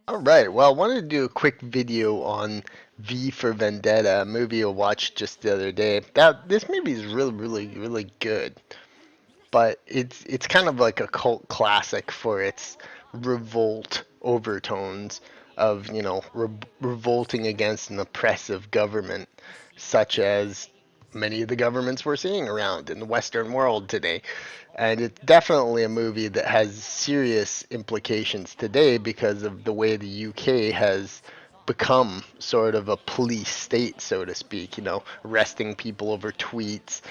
All right. Well, I wanted to do a quick video on V for Vendetta, a movie I watched just the other day. This movie is really good, but it's kind of like a cult classic for its revolt overtones of, revolting against an oppressive government, such as many of the governments we're seeing around in the Western world today. And it's definitely a movie that has serious implications today because of the way the UK has become sort of a police state, so to speak, arresting people over tweets,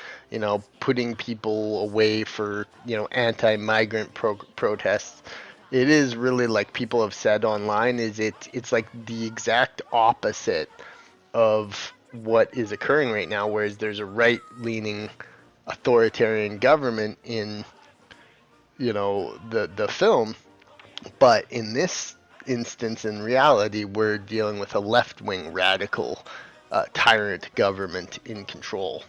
putting people away for, anti-migrant protests. It is really, like people have said online, it's like the exact opposite of what is occurring right now, whereas there's a right-leaning authoritarian government in, the film, but in this instance, in reality, we're dealing with a left-wing radical tyrant government in control.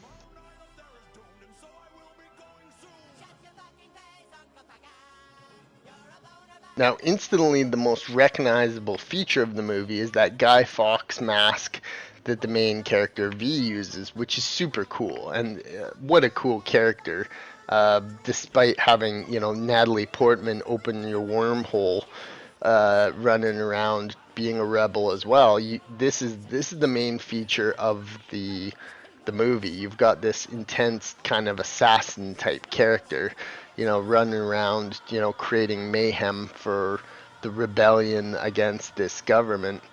Now, instantly, the most recognizable feature of the movie is that Guy Fawkes mask that the main character V uses, which is super cool. And what a cool character! Despite having, Natalie Portman open your wormhole, running around being a rebel as well. This is the main feature of the movie. You've got this intense kind of assassin type character, running around, creating mayhem for the rebellion against this government.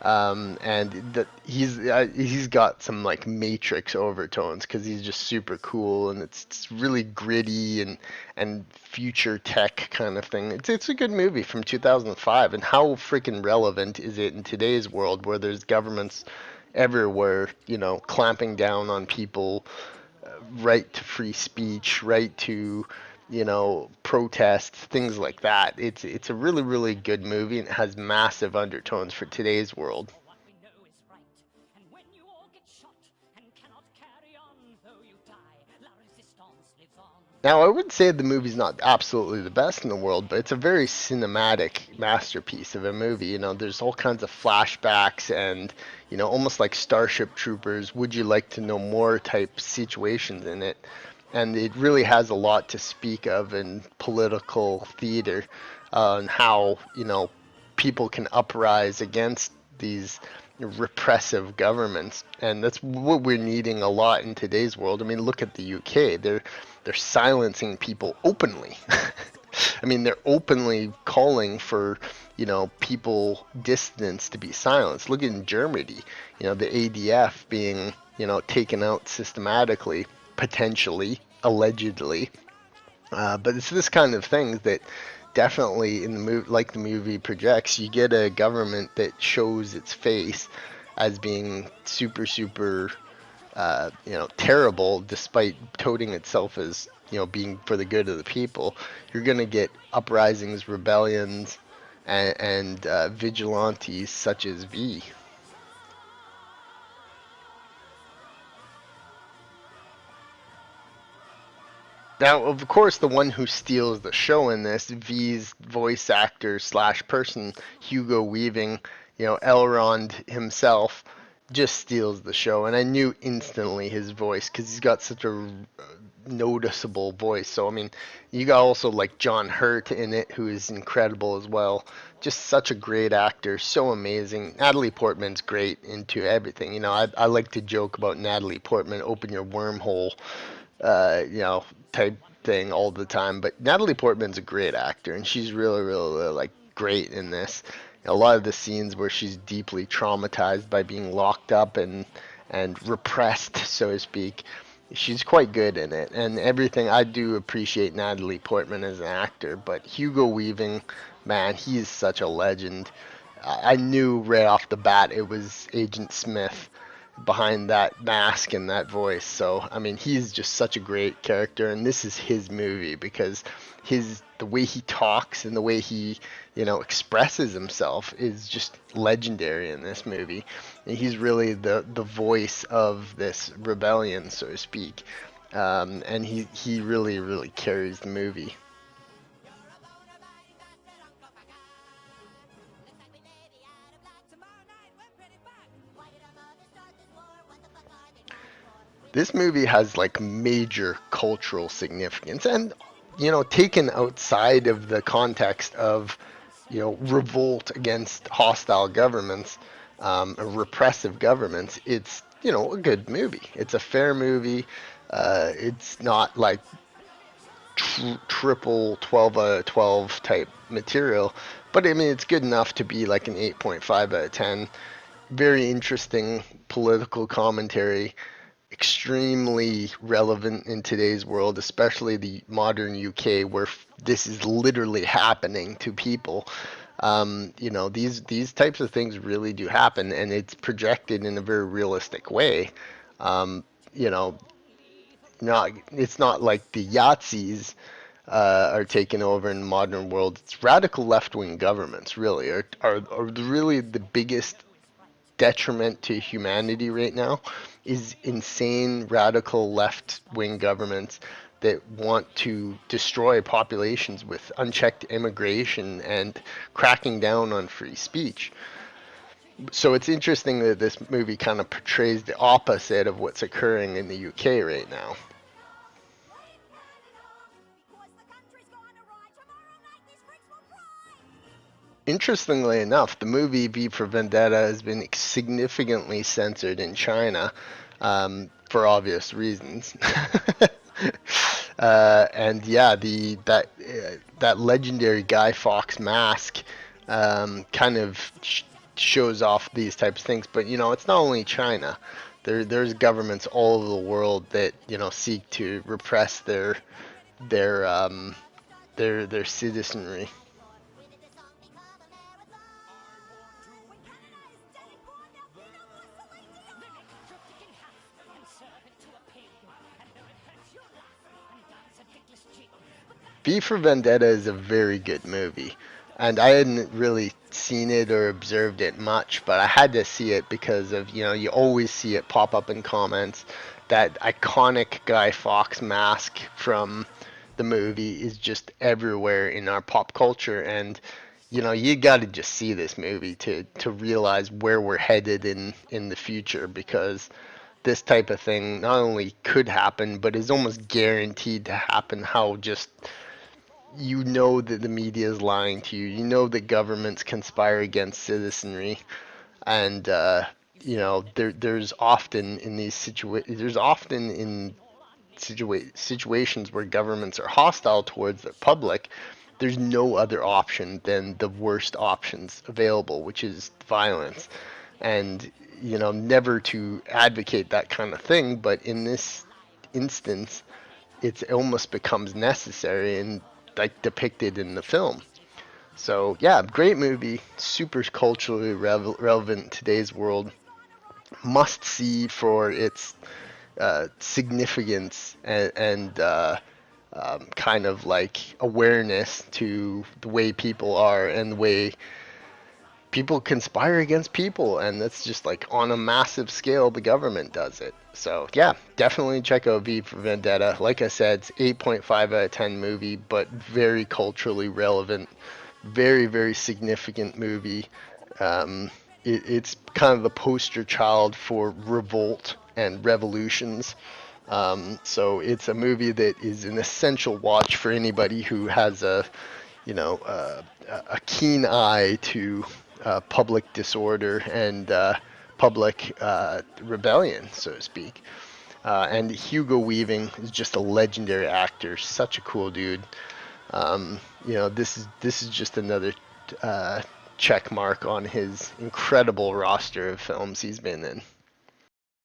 And he's got some like Matrix overtones because he's just super cool, and it's really gritty and future tech kind of thing. It's a good movie from 2005, and how freaking relevant is it in today's world where there's governments everywhere, clamping down on people, right to free speech, right to, protest, things like that. It's a really good movie, and it has massive undertones for today's world. Now, I would say the movie's not absolutely the best in the world, but it's a very cinematic masterpiece of a movie. There's all kinds of flashbacks and, almost like Starship Troopers, would you like to know more type situations in it. And it really has a lot to speak of in political theater, and how, people can uprise against these repressive governments, and that's what we're needing a lot in today's world. I mean, look at the UK. They're silencing people openly. I mean, they're openly calling for, people dissidents to be silenced. Look in Germany, the ADF being, taken out systematically, potentially, allegedly. But it's this kind of thing that definitely in the movie, like the movie projects, you get a government that shows its face as being super, terrible, despite toting itself as, being for the good of the people. You're gonna get uprisings, rebellions, and vigilantes such as V. Now, of course, the one who steals the show in this, V's voice actor slash person, Hugo Weaving, Elrond himself, just steals the show. And I knew instantly his voice because he's got such a noticeable voice. So, I mean, you got also like John Hurt in it, who is incredible as well. Just such a great actor, so amazing. Natalie Portman's great into everything. I like to joke about Natalie Portman, open your wormhole, type thing all the time. But Natalie Portman's a great actor, and she's really like great in this. A lot of the scenes where she's deeply traumatized by being locked up and repressed, so to speak. She's quite good in it, and everything. I do appreciate Natalie Portman as an actor, but Hugo Weaving, man, he is such a legend. I knew right off the bat it was Agent Smith behind that mask and that voice. So, I mean, he's just such a great character, and this is his movie because the way he talks and the way he, expresses himself is just legendary in this movie. And he's really the voice of this rebellion, so to speak. And he really carries the movie. This movie has like major cultural significance, and taken outside of the context of revolt against hostile governments, repressive governments, it's a good movie. It's a fair movie. It's not like triple 12 out of 12 type material, but I mean it's good enough to be like an 8.5 out of 10. Very interesting political commentary, extremely relevant in today's world, especially the modern UK, where this is literally happening to people. These types of things really do happen, and it's projected in a very realistic way. Um, you know, not it's not like the Yahtzees are taking over in the modern world. It's radical left-wing governments really are really the biggest detriment to humanity right now is insane radical left-wing governments that want to destroy populations with unchecked immigration and cracking down on free speech. So it's interesting that this movie kind of portrays the opposite of what's occurring in the UK right now. Interestingly enough, the movie V for Vendetta has been significantly censored in China, for obvious reasons. And yeah, the that legendary Guy Fawkes mask kind of shows off these types of things. But it's not only China. There's governments all over the world that seek to repress their um, their citizenry. V for Vendetta is a very good movie, and I hadn't really seen it or observed it much, but I had to see it because of you always see it pop up in comments. That iconic Guy Fawkes mask from the movie is just everywhere in our pop culture, and you got to just see this movie to realize where we're headed in the future, because this type of thing not only could happen but is almost guaranteed to happen. How just that the media is lying to you. You know that governments conspire against citizenry, and there's often in situations where governments are hostile towards their public. There's no other option than the worst options available, which is violence. And never to advocate that kind of thing, but in this instance, it almost becomes necessary and like depicted in the film. So yeah, great movie, super culturally relevant in today's world. Must see for its significance and kind of like awareness to the way people are and the way people conspire against people, and that's just like on a massive scale the government does it. So yeah, definitely check out V for Vendetta. Like I said, it's 8.5 out of 10 movie, but very culturally relevant, very significant movie. It's kind of the poster child for revolt and revolutions. So it's a movie that is an essential watch for anybody who has a keen eye to public disorder and public rebellion, so to speak. And Hugo Weaving is just a legendary actor, such a cool dude. This is just another check mark on his incredible roster of films he's been in.